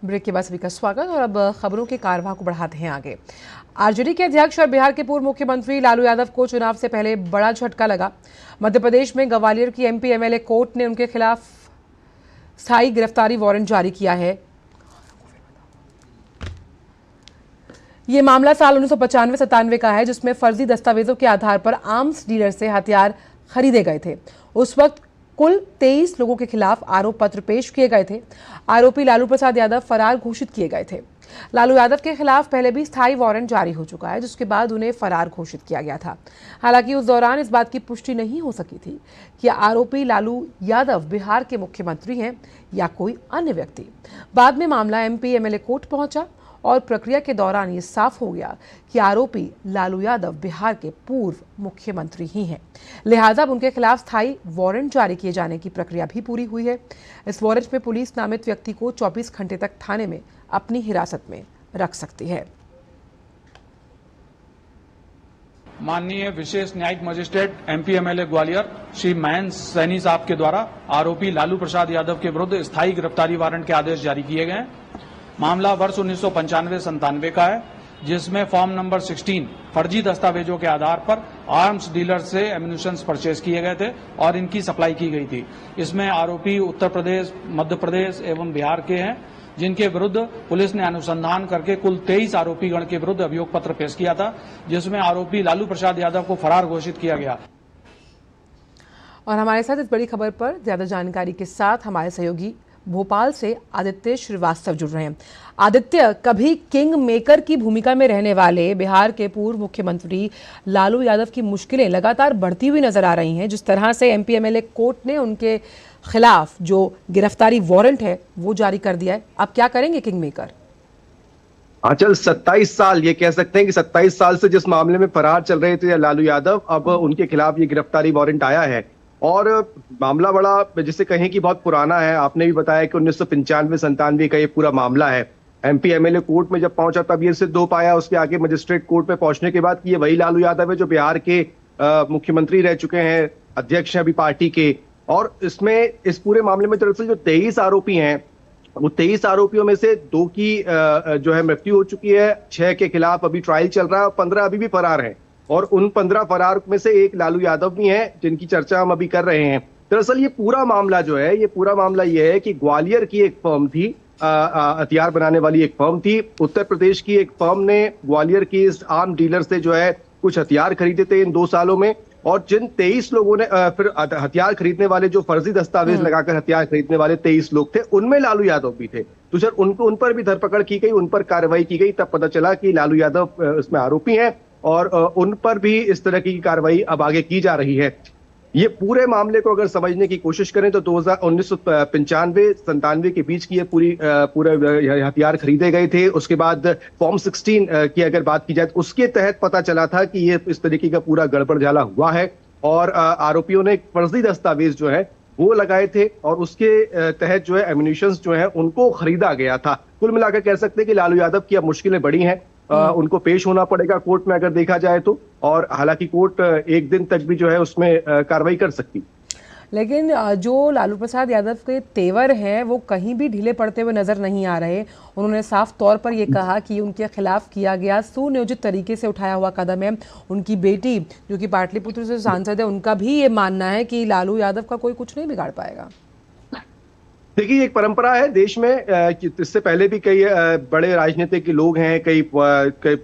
Break के बाद सभी का स्वागत और अब खबरों के कार्यवाह को बढ़ाते हैं आगे। आरजेडी के अध्यक्ष और बिहार के पूर्व मुख्यमंत्री लालू यादव को चुनाव से पहले बड़ा झटका लगा। मध्य प्रदेश में ग्वालियर की एमपी एमएलए कोर्ट ने उनके खिलाफ स्थायी गिरफ्तारी वारंट जारी किया है। ये मामला साल 1995-97 का है, जिसमें फर्जी दस्तावेजों के आधार पर आर्म्स डीलर से हथियार खरीदे गए थे। उस वक्त कुल 23 लोगों के खिलाफ आरोप पत्र पेश किए गए थे। आरोपी लालू प्रसाद यादव फरार घोषित किए गए थे। लालू यादव के खिलाफ पहले भी स्थायी वारंट जारी हो चुका है, जिसके बाद उन्हें फरार घोषित किया गया था। हालांकि उस दौरान इस बात की पुष्टि नहीं हो सकी थी कि आरोपी लालू यादव बिहार के मुख्यमंत्री हैं या कोई अन्य व्यक्ति। बाद में मामला एमपी एमएलए कोर्ट पहुंचा और प्रक्रिया के दौरान ये साफ हो गया कि आरोपी लालू यादव बिहार के पूर्व मुख्यमंत्री ही हैं। लिहाजा उनके खिलाफ स्थायी वारंट जारी किए जाने की प्रक्रिया भी पूरी हुई है। इस वारंट में पुलिस नामित व्यक्ति को 24 घंटे तक थाने में अपनी हिरासत में रख सकती है। माननीय विशेष न्यायिक magistrate MP MLA Gwalior Shri Mahendra Saini साहब के द्वारा आरोपी लालू प्रसाद यादव के विरुद्ध स्थायी गिरफ्तारी वारंट के आदेश जारी किए गए हैं। मामला वर्ष 1995-97 का है, जिसमें फॉर्म नंबर 16 फर्जी दस्तावेजों के आधार पर आर्म्स डीलर से एम्यूनिशन परचेज किए गए थे और इनकी सप्लाई की गई थी। इसमें आरोपी उत्तर प्रदेश, मध्य प्रदेश एवं बिहार के हैं, जिनके विरुद्ध पुलिस ने अनुसंधान करके कुल 23 आरोपी गण के विरुद्ध अभियोग पत्र पेश किया था, जिसमें आरोपी लालू प्रसाद यादव को फरार घोषित किया गया। और हमारे साथ इस बड़ी खबर पर ज्यादा जानकारी के साथ हमारे सहयोगी भोपाल से आदित्य श्रीवास्तव जुड़ रहे हैं। आदित्य, कभी किंग मेकर की भूमिका में रहने वाले बिहार के पूर्व मुख्यमंत्री लालू यादव की मुश्किलें लगातार बढ़ती हुई नजर आ रही हैं। जिस तरह से एमपी एमएलए कोर्ट ने उनके खिलाफ जो गिरफ्तारी वारंट है वो जारी कर दिया है, अब क्या करेंगे किंग मेकर? चल 27 साल ये कह सकते हैं कि 27 साल से जिस मामले में फरार चल रहे थे लालू यादव, अब उनके खिलाफ ये गिरफ्तारी वारंट आया है। और मामला बड़ा जिसे कहें कि बहुत पुराना है। आपने भी बताया कि 1995-97 का ये पूरा मामला है। एमपी एमएलए कोर्ट में जब पहुंचा तब ये सिद्ध हो पाया, उसके आगे मजिस्ट्रेट कोर्ट में पहुंचने के बाद कि ये वही लालू यादव है जो बिहार के मुख्यमंत्री रह चुके हैं, अध्यक्ष हैं अभी पार्टी के। और इसमें इस पूरे मामले में दरअसल जो 23 आरोपी हैं, वो 23 आरोपियों में से 2 की जो है मृत्यु हो चुकी है, 6 के खिलाफ अभी ट्रायल चल रहा है और 15 अभी भी फरार हैं। और उन 15 फरार में से एक लालू यादव भी हैं, जिनकी चर्चा हम अभी कर रहे हैं। दरअसल ये पूरा मामला जो है, ये पूरा मामला ये है कि ग्वालियर की एक फर्म थी, हथियार बनाने वाली एक फर्म थी। उत्तर प्रदेश की एक फर्म ने ग्वालियर की इस आर्म डीलर से जो है कुछ हथियार खरीदे थे इन 2 सालों में। और जिन 23 लोगों ने फिर हथियार खरीदने वाले, जो फर्जी दस्तावेज लगाकर हथियार खरीदने वाले 23 लोग थे, उनमें लालू यादव भी थे। तो जब उन पर भी धरपकड़ की गई, उन पर कार्रवाई की गई, तब पता चला कि लालू यादव इसमें आरोपी हैं और उन पर भी इस तरह की कार्रवाई अब आगे की जा रही है। ये पूरे मामले को अगर समझने की कोशिश करें तो 1995-97 के बीच की ये पूरे हथियार खरीदे गए थे। उसके बाद फॉर्म 16 की अगर बात की जाए तो उसके तहत पता चला था कि ये इस तरीके का पूरा गड़बड़झाला हुआ है और आरोपियों ने फर्जी दस्तावेज जो है वो लगाए थे और उसके तहत जो है एम्यूनिशन जो है उनको खरीदा गया था। कुल मिलाकर कह सकते हैं कि लालू यादव की अब मुश्किलें बड़ी हैं। उनको पेश होना पड़ेगा कोर्ट में अगर देखा जाए तो, और हालांकि कोर्ट एक दिन तक भी जो है उसमें कार्रवाई कर सकती। लेकिन जो लालू प्रसाद यादव के तेवर हैं वो कहीं भी ढीले पड़ते हुए नजर नहीं आ रहे। उन्होंने साफ तौर पर ये कहा कि उनके खिलाफ किया गया सुनियोजित तरीके से उठाया हुआ कदम है। उनकी बेटी जो कि पाटलिपुत्र से सांसद है, उनका भी ये मानना है कि लालू यादव का कोई कुछ नहीं बिगाड़ पाएगा। देखिए, एक परंपरा है देश में कि इससे पहले भी कई बड़े राजनीतिक लोग हैं, कई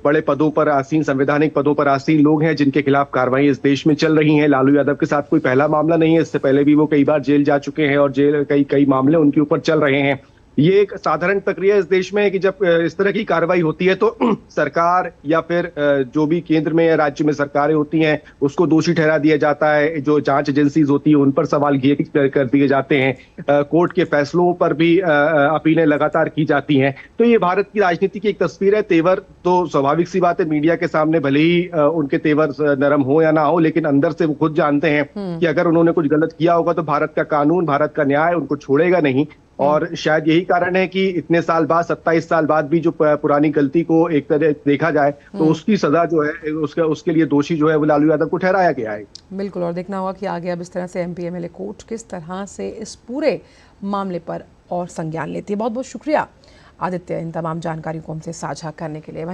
बड़े पदों पर आसीन, संवैधानिक पदों पर आसीन लोग हैं जिनके खिलाफ कार्रवाई इस देश में चल रही है। लालू यादव के साथ कोई पहला मामला नहीं है, इससे पहले भी वो कई बार जेल जा चुके हैं और जेल कई मामले उनके ऊपर चल रहे हैं। ये एक साधारण प्रक्रिया इस देश में है कि जब इस तरह की कार्रवाई होती है तो सरकार या फिर जो भी केंद्र में या राज्य में सरकारें होती हैं उसको दोषी ठहरा दिया जाता है। जो जांच एजेंसीज होती है उन पर सवाल कर दिए जाते हैं। कोर्ट के फैसलों पर भी अपीलें लगातार की जाती हैं। तो ये भारत की राजनीति की एक तस्वीर है। तेवर तो स्वाभाविक सी बात है, मीडिया के सामने भले ही उनके तेवर नरम हो या ना हो, लेकिन अंदर से वो खुद जानते हैं कि अगर उन्होंने कुछ गलत किया होगा तो भारत का कानून, भारत का न्याय उनको छोड़ेगा नहीं। और शायद यही कारण है कि इतने साल बाद, 27 साल बाद भी जो पुरानी गलती को एक तरह देखा जाए तो उसकी सजा जो है उसके लिए दोषी जो है वो लालू यादव को ठहराया गया है। बिल्कुल, और देखना होगा कि आगे अब इस तरह से एमपी एमएलए कोर्ट किस तरह से इस पूरे मामले पर और संज्ञान लेती है। बहुत बहुत शुक्रिया आदित्य इन तमाम जानकारियों को हमसे साझा करने के लिए।